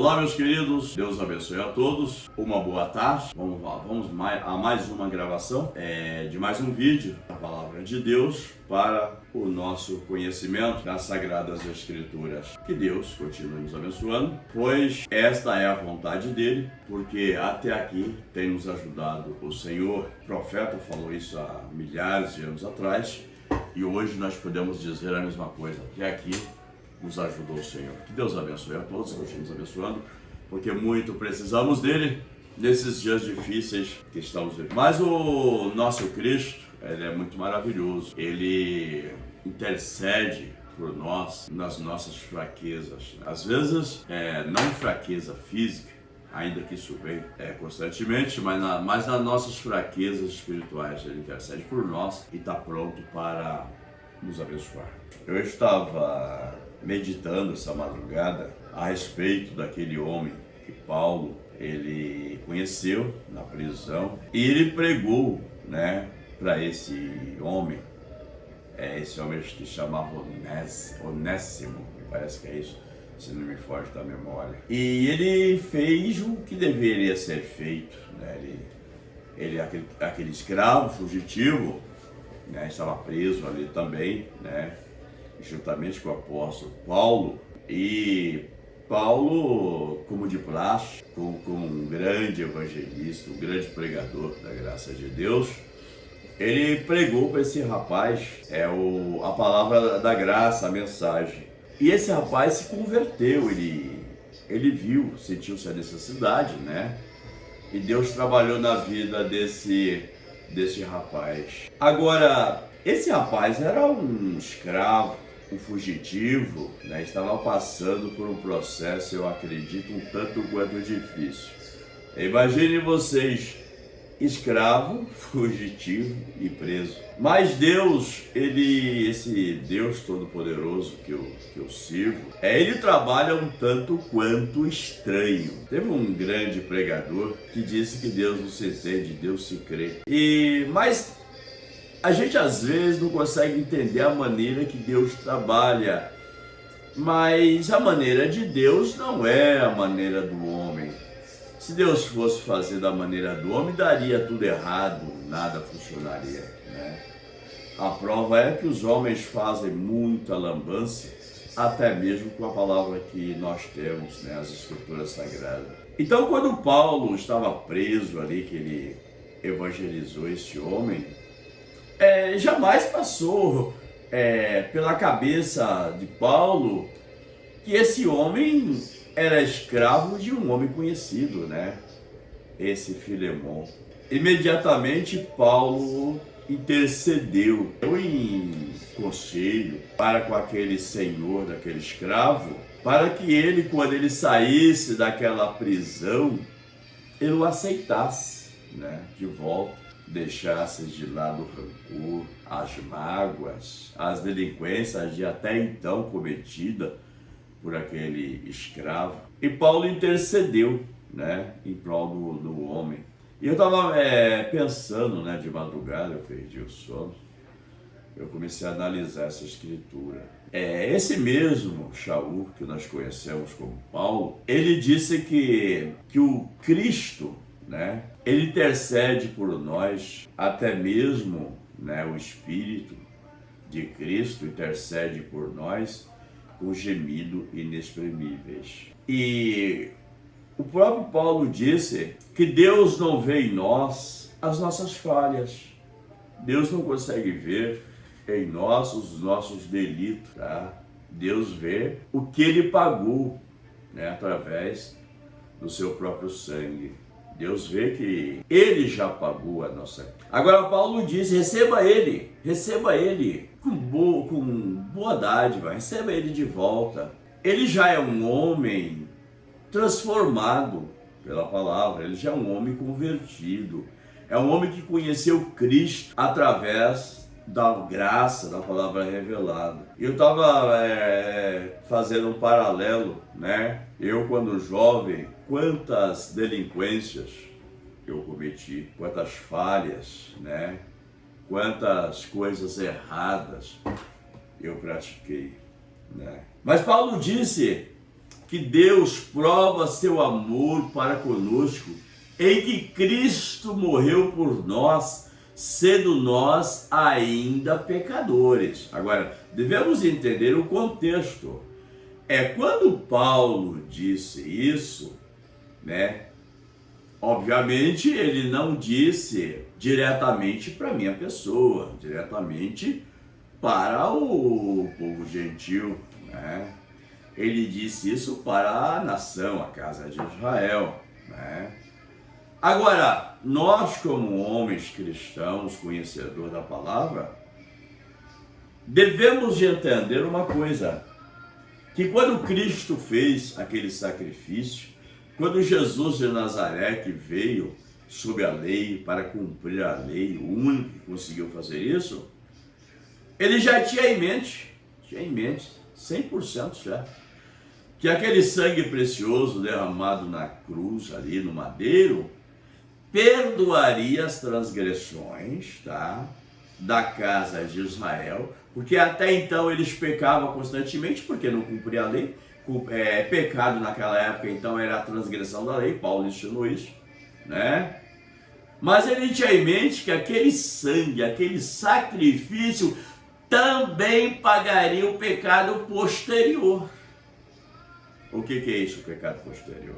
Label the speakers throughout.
Speaker 1: Olá, meus queridos, Deus abençoe a todos, uma boa tarde. Vamos lá, a mais uma gravação de mais um vídeo da Palavra de Deus para o nosso conhecimento das Sagradas Escrituras. Que Deus continue nos abençoando, pois esta é a vontade dele, porque até aqui tem nos ajudado o Senhor. O profeta falou isso há milhares de anos atrás e hoje nós podemos dizer a mesma coisa. Até aqui nos ajudou o Senhor. Que Deus abençoe a todos, continue nos abençoando, porque muito precisamos dele nesses dias difíceis que estamos vivendo. Mas o nosso Cristo, ele é muito maravilhoso. Ele intercede por nós nas nossas fraquezas. Às vezes, não fraqueza física, ainda que isso vem constantemente, mas nas nossas fraquezas espirituais. Ele intercede por nós e está pronto para nos abençoar. Eu estava meditando essa madrugada a respeito daquele homem que Paulo ele conheceu na prisão e ele pregou, para esse homem que chamava Onésimo, me parece que é isso, se não me foge da memória. E ele fez o que deveria ser feito, ele aquele escravo fugitivo, estava preso ali também, juntamente com o apóstolo Paulo. E Paulo, como de praxe, como um grande evangelista, um grande pregador da graça de Deus, ele pregou para esse rapaz a palavra da graça, a mensagem. E esse rapaz se converteu, ele viu, sentiu-se a necessidade, e Deus trabalhou na vida desse rapaz. Agora, esse rapaz era um escravo, um fugitivo, estava passando por um processo, eu acredito, um tanto quanto difícil. Imagine vocês, escravo, fugitivo e preso. Mas Deus, esse Deus Todo-Poderoso que eu sirvo, ele trabalha um tanto quanto estranho. Teve um grande pregador que disse que Deus não se entende, Deus se crê. Mas a gente às vezes não consegue entender a maneira que Deus trabalha, mas a maneira de Deus não é a maneira do homem. Se Deus fosse fazer da maneira do homem, daria tudo errado, nada funcionaria, A prova é que os homens fazem muita lambança, até mesmo com a palavra que nós temos, as Escrituras Sagradas. Então, quando Paulo estava preso ali, que ele evangelizou esse homem, jamais passou pela cabeça de Paulo que esse homem era escravo de um homem conhecido, esse Filemon. Imediatamente Paulo intercedeu em conselho para com aquele senhor daquele escravo, para que ele, quando ele saísse daquela prisão, ele o aceitasse, de volta. Deixasse de lado o rancor, as mágoas, as delinquências de até então cometida por aquele escravo. E Paulo intercedeu, em prol do homem. E eu estava pensando, de madrugada, eu perdi o sono, eu comecei a analisar essa escritura. Esse mesmo Shaul, que nós conhecemos como Paulo, ele disse que o Cristo, ele intercede por nós, até mesmo, o Espírito de Cristo intercede por nós com gemido inexprimíveis. E o próprio Paulo disse que Deus não vê em nós as nossas falhas. Deus não consegue ver em nós os nossos delitos, Deus vê o que ele pagou, através do seu próprio sangue. Deus vê que ele já pagou a nossa. Agora Paulo diz, receba ele com boa dádiva, receba ele de volta. Ele já é um homem transformado pela palavra, ele já é um homem convertido, é um homem que conheceu Cristo através da graça, da palavra revelada. Eu estava fazendo um paralelo, eu quando jovem, quantas delinquências eu cometi, quantas falhas, quantas coisas erradas eu pratiquei, Mas Paulo disse que Deus prova seu amor para conosco, em que Cristo morreu por nós, sendo nós ainda pecadores. Agora, devemos entender o contexto. Quando Paulo disse isso, né? Obviamente ele não disse diretamente para minha pessoa, diretamente para o povo gentil, né? Ele disse isso para a nação, a casa de Israel, né? Agora, nós como homens cristãos, conhecedores da palavra, devemos de entender uma coisa, que quando Cristo fez aquele sacrifício, quando Jesus de Nazaré que veio sob a lei para cumprir a lei, o único que conseguiu fazer isso, ele já tinha em mente, 100% já, que aquele sangue precioso derramado na cruz, ali no madeiro, perdoaria as transgressões, tá, da casa de Israel, porque até então eles pecavam constantemente, porque não cumpriam a lei. Pecado naquela época, então, era a transgressão da lei, Paulo ensinou isso, né? Mas ele tinha em mente que aquele sangue, aquele sacrifício, também pagaria o pecado posterior. O que é isso, o pecado posterior?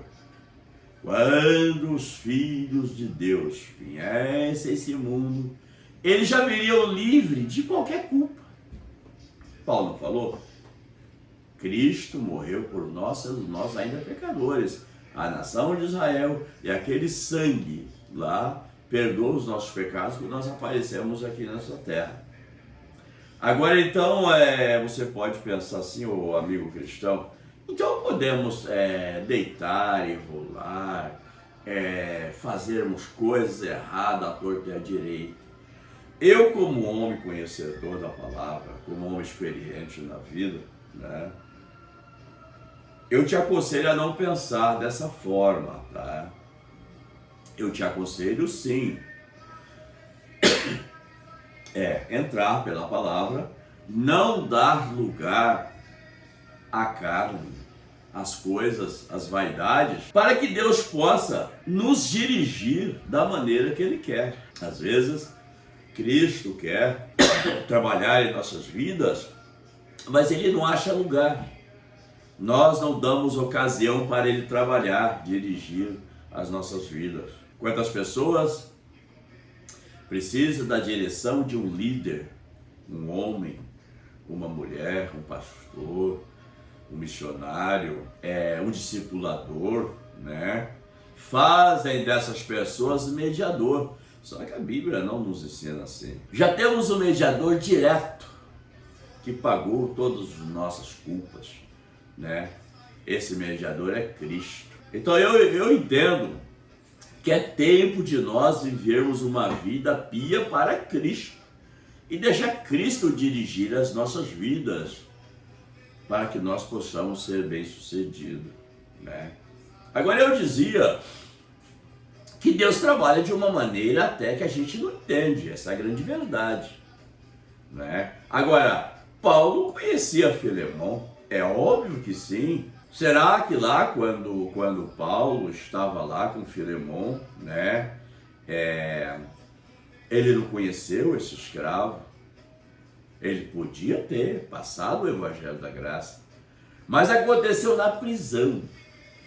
Speaker 1: Quando os filhos de Deus viessem a esse mundo, eles já viriam livres de qualquer culpa. Paulo não falou? Cristo morreu por nós, sendo nós ainda pecadores. A nação de Israel e aquele sangue lá perdoa os nossos pecados quando nós aparecemos aqui nessa terra. Agora então, você pode pensar assim, ô amigo cristão, então podemos deitar e rolar, fazermos coisas erradas à torta e à direita. Eu, como homem conhecedor da palavra, como homem experiente na vida, né, eu te aconselho a não pensar dessa forma, tá? Eu te aconselho sim, entrar pela palavra, não dar lugar à carne, às coisas, às vaidades, para que Deus possa nos dirigir da maneira que Ele quer. Às vezes, Cristo quer trabalhar em nossas vidas, mas Ele não acha lugar. Nós não damos ocasião para Ele trabalhar, dirigir as nossas vidas. Quantas pessoas precisam da direção de um líder, um homem, uma mulher, um pastor, um missionário, um discipulador, né? Fazem dessas pessoas mediador. Só que a Bíblia não nos ensina assim. Já temos um mediador direto, que pagou todas as nossas culpas, né? Esse mediador é Cristo. Então eu entendo que é tempo de nós vivermos uma vida pia para Cristo e deixar Cristo dirigir as nossas vidas para que nós possamos ser bem-sucedidos, né? Agora eu dizia que Deus trabalha de uma maneira até que a gente não entende, essa é a grande verdade, né? Agora, Paulo conhecia Filemão, é óbvio que sim. Será que lá quando Paulo estava lá com Filemão, né, ele não conheceu esse escravo? Ele podia ter passado o evangelho da graça, mas aconteceu na prisão.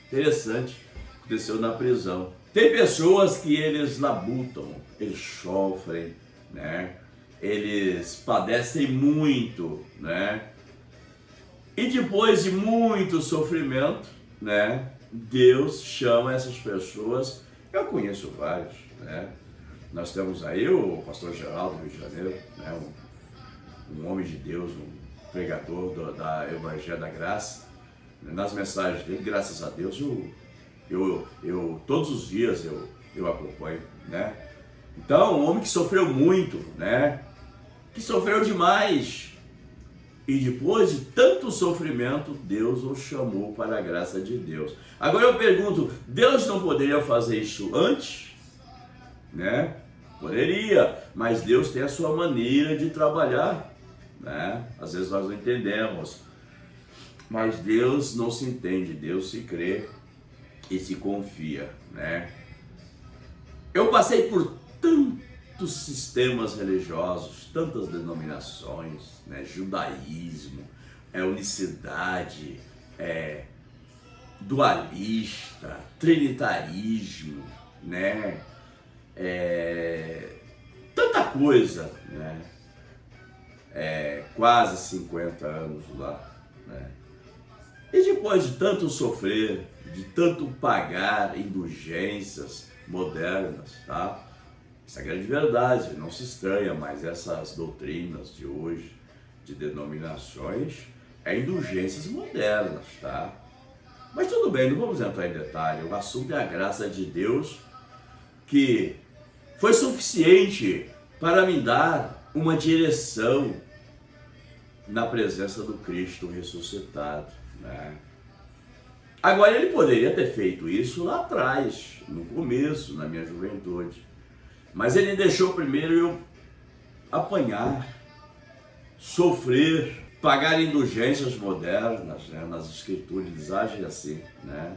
Speaker 1: Interessante, aconteceu na prisão. Tem pessoas que eles labutam, eles sofrem, né? Eles padecem muito, né? E depois de muito sofrimento, né, Deus chama essas pessoas. Eu conheço vários, né? Nós temos aí o pastor Geraldo do Rio de Janeiro, né, um homem de Deus, um pregador da Evangelho da Graça. Nas mensagens dele, graças a Deus, eu todos os dias eu acompanho, né? Então, um homem que sofreu muito, né? Que sofreu demais. E depois de tanto sofrimento, Deus o chamou para a graça de Deus. Agora eu pergunto, Deus não poderia fazer isso antes? Né? Poderia, mas Deus tem a sua maneira de trabalhar, né? Às vezes nós não entendemos. Mas Deus não se entende, Deus se crê e se confia, né? Eu passei por tantos sistemas religiosos, tantas denominações, né? Judaísmo, unicidade, dualista, trinitarismo, né? Tanta coisa, né? Quase 50 anos lá, né? E depois de tanto sofrer, de tanto pagar indulgências modernas, tá? Essa é a grande verdade, não se estranha, mas essas doutrinas de hoje, de denominações, indulgências modernas, tá? Mas tudo bem, não vamos entrar em detalhe, o assunto é a graça de Deus, que foi suficiente para me dar uma direção na presença do Cristo ressuscitado, né? Agora, ele poderia ter feito isso lá atrás, no começo, na minha juventude. Mas ele deixou primeiro eu apanhar, sofrer, pagar indulgências modernas, né? Nas escrituras eles agem assim, né?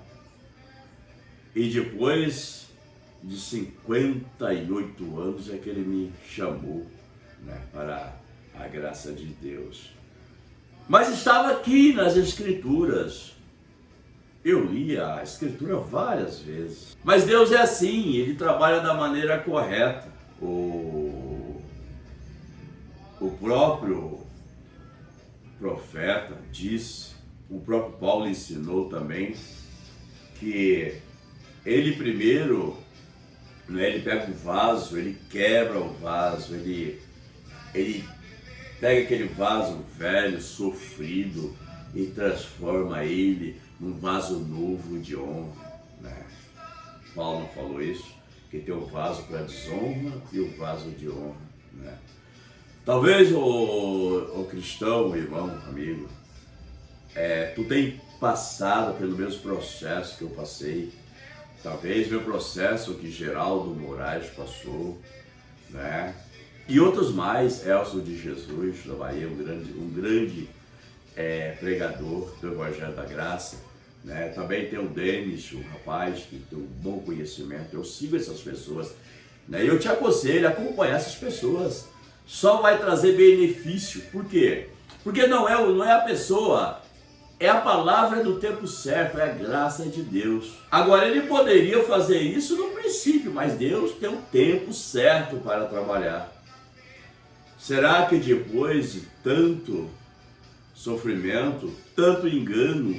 Speaker 1: E depois de 58 anos é que ele me chamou, né? Para a graça de Deus. Mas estava aqui nas escrituras. Eu li a escritura várias vezes. Mas Deus é assim, ele trabalha da maneira correta. O próprio profeta disse, o próprio Paulo ensinou também, que ele primeiro, né, ele pega o vaso, ele quebra o vaso, ele pega aquele vaso velho, sofrido, e transforma ele num vaso novo de honra, né? Paulo não falou isso? Que tem o vaso para desonra e o vaso de honra, né? Talvez o cristão, o irmão, amigo, tu tem passado pelo mesmo processo que eu passei. Talvez meu processo que Geraldo Moraes passou, né? E outros mais, Elcio de Jesus, da Bahia, um grande pregador do Evangelho da Graça, né? Também tem o Denis, um rapaz que tem um bom conhecimento. Eu sigo essas pessoas, né? E eu te aconselho a acompanhar essas pessoas. Só vai trazer benefício. Por quê? Porque não é a pessoa, é a palavra do tempo certo, é a graça de Deus. Agora, ele poderia fazer isso no princípio, mas Deus tem um tempo certo para trabalhar. Será que depois de tanto sofrimento, tanto engano,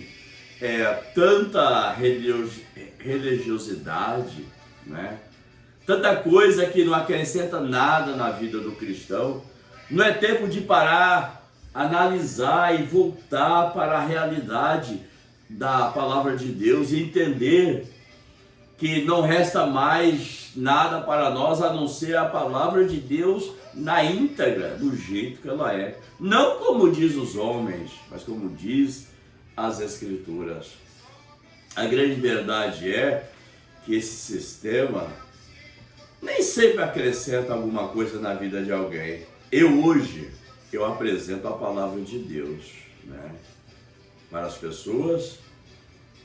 Speaker 1: tanta religiosidade, né? Tanta coisa que não acrescenta nada na vida do cristão, não é tempo de parar, analisar e voltar para a realidade da palavra de Deus e entender que não resta mais nada para nós a não ser a palavra de Deus na íntegra, do jeito que ela é. Não como diz os homens, mas como diz as Escrituras. A grande verdade é que esse sistema nem sempre acrescenta alguma coisa na vida de alguém. Hoje apresento a palavra de Deus, né? Para as pessoas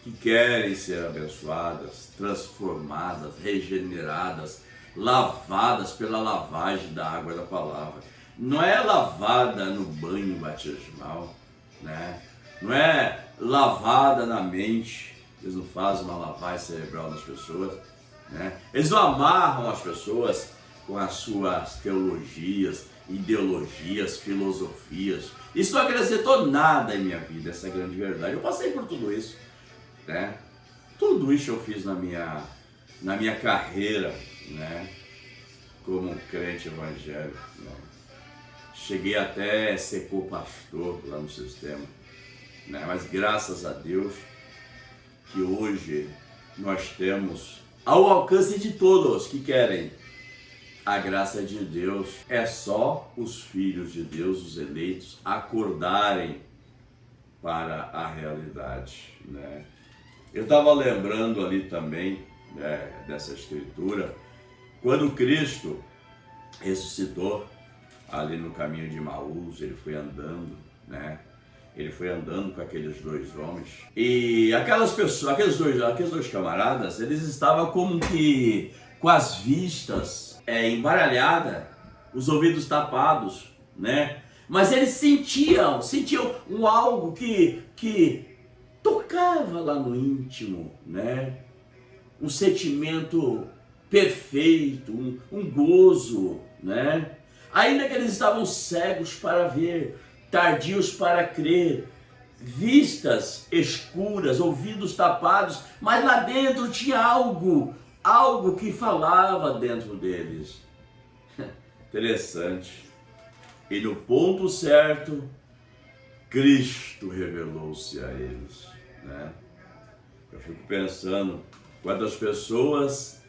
Speaker 1: que querem ser abençoadas, transformadas, regeneradas, lavadas pela lavagem da água da palavra. Não é lavada no banho batismal, né? Não é lavada na mente. Eles não fazem uma lavagem cerebral nas pessoas, né? Eles não amarram as pessoas com as suas teologias, ideologias, filosofias. Isso não acrescentou nada em minha vida, essa é a grande verdade. Eu passei por tudo isso, né? Tudo isso eu fiz na minha carreira, né? Como um crente evangélico, né? Cheguei até a ser co-pastor lá no sistema, né? Mas graças a Deus que hoje nós temos ao alcance de todos que querem a graça de Deus. É só os filhos de Deus, os eleitos, acordarem para a realidade, né? Eu estava lembrando ali também, né, dessa escritura, quando Cristo ressuscitou ali no caminho de Emaús, ele foi andando, né? Ele foi andando com aqueles dois homens. E aquelas pessoas, aqueles dois camaradas, eles estavam como que com as vistas embaralhadas, os ouvidos tapados, né? Mas eles sentiam um algo que tocava lá no íntimo, né? Um sentimento perfeito, um gozo, né? Ainda que eles estavam cegos para ver, tardios para crer, vistas escuras, ouvidos tapados, mas lá dentro tinha algo que falava dentro deles. Interessante. E no ponto certo, Cristo revelou-se a eles, né? Eu fico pensando, quantas pessoas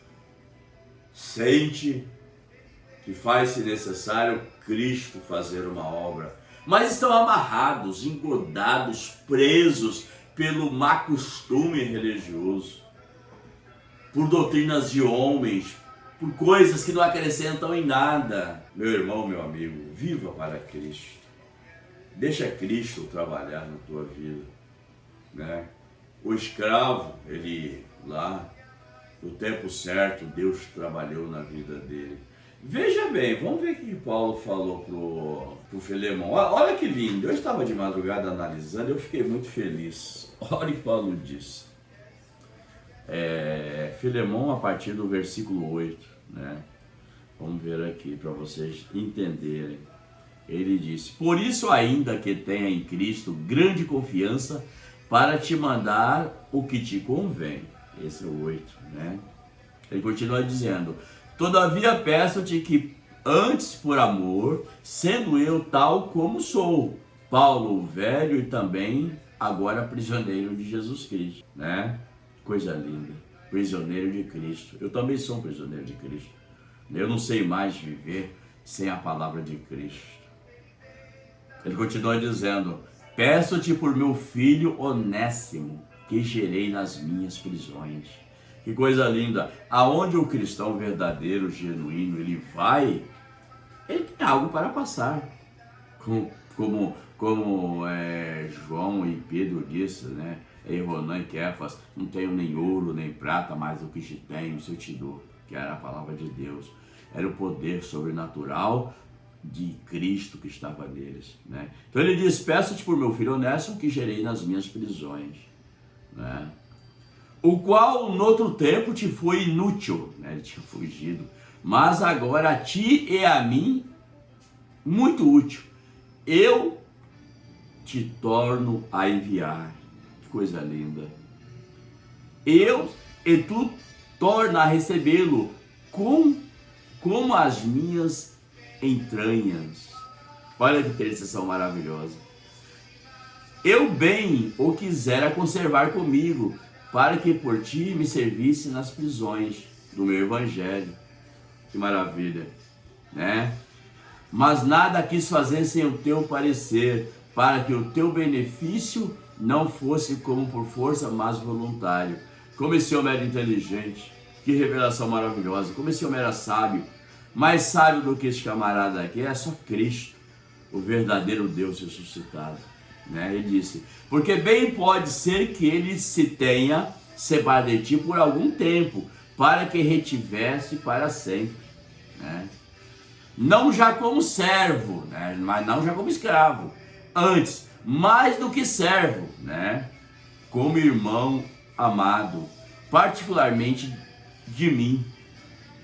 Speaker 1: sente que faz-se necessário Cristo fazer uma obra, mas estão amarrados, engodados, presos pelo má costume religioso, por doutrinas de homens, por coisas que não acrescentam em nada. Meu irmão, meu amigo, viva para Cristo. Deixa Cristo trabalhar na tua vida, né? O escravo, ele lá, no tempo certo, Deus trabalhou na vida dele. Veja bem, vamos ver o que Paulo falou pro Filemão. Olha que lindo, eu estava de madrugada analisando, eu fiquei muito feliz. Olha o que Paulo disse. Filemão, a partir do versículo 8, né? Vamos ver aqui para vocês entenderem. Ele disse: por isso, ainda que tenha em Cristo grande confiança para te mandar o que te convém. Esse é o 8, né? Ele continua dizendo: todavia peço-te que antes por amor, sendo eu tal como sou, Paulo o velho e também agora prisioneiro de Jesus Cristo, né? Coisa linda, prisioneiro de Cristo. Eu também sou um prisioneiro de Cristo. Eu não sei mais viver sem a palavra de Cristo. Ele continua dizendo: peço-te por meu filho Onésimo, que gerei nas minhas prisões. Que coisa linda! Aonde o cristão verdadeiro, genuíno, ele vai, ele tem algo para passar. Como João e Pedro disse, né? Ronan e Kefas: não tenho nem ouro nem prata, mas o que te tenho, isso eu te dou. Que era a palavra de Deus. Era o poder sobrenatural de Cristo que estava neles, né? Então ele diz: peço-te por meu filho Onésimo, que gerei nas minhas prisões, né? O qual no outro tempo te foi inútil, né? Ele tinha fugido, mas agora a ti e a mim muito útil. Eu te torno a enviar. Que coisa linda! E tu torna a recebê-lo como as minhas entranhas. Olha que intercessão maravilhosa. Eu bem o quisera conservar comigo, para que por ti me servisse nas prisões do meu evangelho. Que maravilha, né? Mas nada quis fazer sem o teu parecer, para que o teu benefício não fosse como por força, mas voluntário. Como esse homem era inteligente, que revelação maravilhosa, como esse homem era sábio. Mais sábio do que esse camarada aqui é só Cristo, o verdadeiro Deus ressuscitado, né? Ele disse: porque bem pode ser que ele se tenha separado de ti por algum tempo, para que retivesse para sempre, né? Não já como servo, né? Mas não já como escravo, antes, mais do que servo, né? Como irmão amado, particularmente de mim,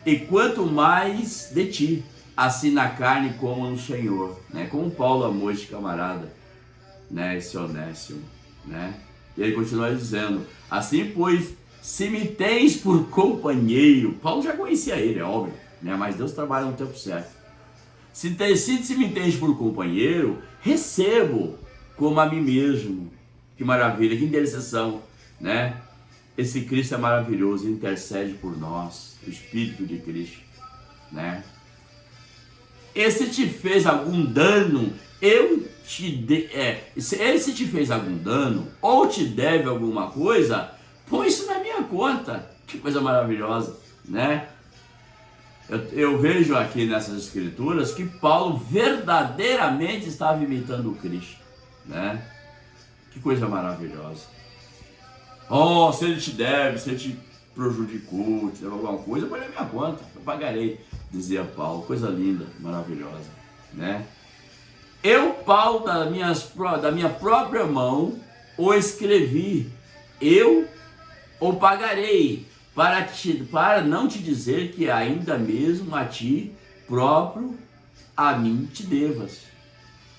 Speaker 1: e quanto mais de ti, assim na carne como no Senhor, né? Como Paulo amou este camarada, né? Esse Onésimo, né? E ele continua dizendo: assim, pois, se me tens por companheiro, Paulo já conhecia ele, é óbvio, né? Mas Deus trabalha no tempo certo. Se me tens por companheiro, recebo como a mim mesmo. Que maravilha, que intercessão, né? Esse Cristo é maravilhoso, intercede por nós, o Espírito de Cristo, né? E se te fez algum dano, se ele te fez algum dano, ou te deve alguma coisa, põe isso na minha conta. Que coisa maravilhosa, né? Eu vejo aqui nessas escrituras que Paulo verdadeiramente estava imitando o Cristo, né? Que coisa maravilhosa. Oh, se ele te deve, se ele te prejudicou, te deve alguma coisa, põe na minha conta, eu pagarei, dizia Paulo. Coisa linda, maravilhosa, né? Eu, Paulo, da minha própria mão, o escrevi, eu o pagarei, para não te dizer que ainda mesmo a ti próprio, a mim te devas.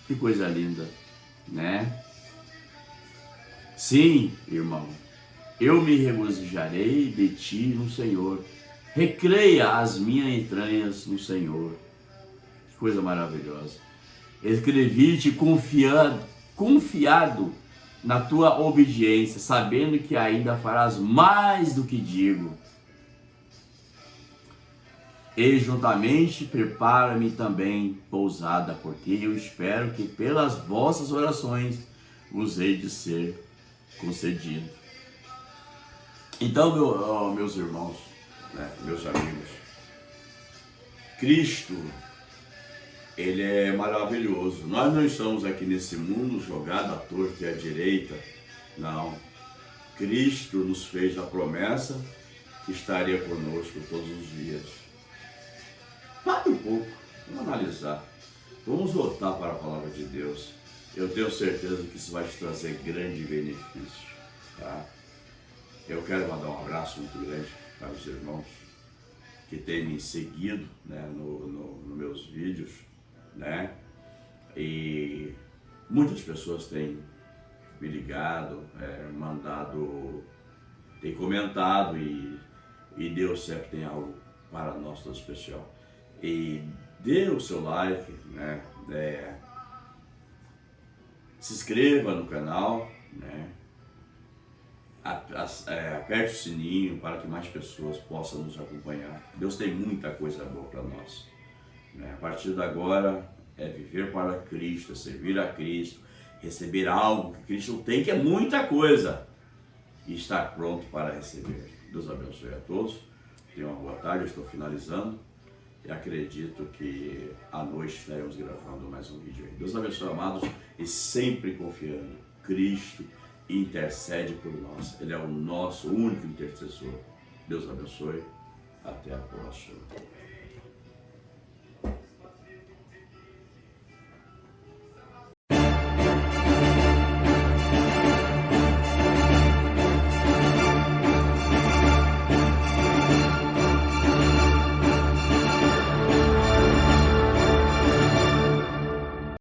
Speaker 1: Que coisa linda, né? Sim, irmão, eu me regozijarei de ti no Senhor. Recreia as minhas entranhas no Senhor. Que coisa maravilhosa. Escrevi-te confiado na tua obediência, sabendo que ainda farás mais do que digo. E juntamente prepara-me também pousada, porque eu espero que pelas vossas orações vos hei de ser concedido. Então, meus irmãos, né, meus amigos, Cristo, Ele é maravilhoso. Nós não estamos aqui nesse mundo jogado à torta e à direita, não. Cristo nos fez a promessa que estaria conosco todos os dias. Pare um pouco, vamos analisar, vamos voltar para a palavra de Deus. Eu tenho certeza que isso vai te trazer grande benefício, tá? Eu quero mandar um abraço muito grande para os irmãos que têm me seguido, né, nos meus vídeos, né? E muitas pessoas têm me ligado, têm comentado e Deus sempre tem algo para nós tão especial. E dê o seu like, né? Se inscreva no canal, né? Aperte o sininho para que mais pessoas possam nos acompanhar. Deus tem muita coisa boa para nós, né? A partir de agora é viver para Cristo, é servir a Cristo, receber algo que Cristo tem, que é muita coisa, e estar pronto para receber. Deus abençoe a todos. Tenham uma boa tarde, eu estou finalizando. E acredito que à noite estaremos gravando mais um vídeo aí. Deus abençoe, amados, e sempre confiando. Cristo intercede por nós. Ele é o nosso único intercessor. Deus abençoe. Até a próxima.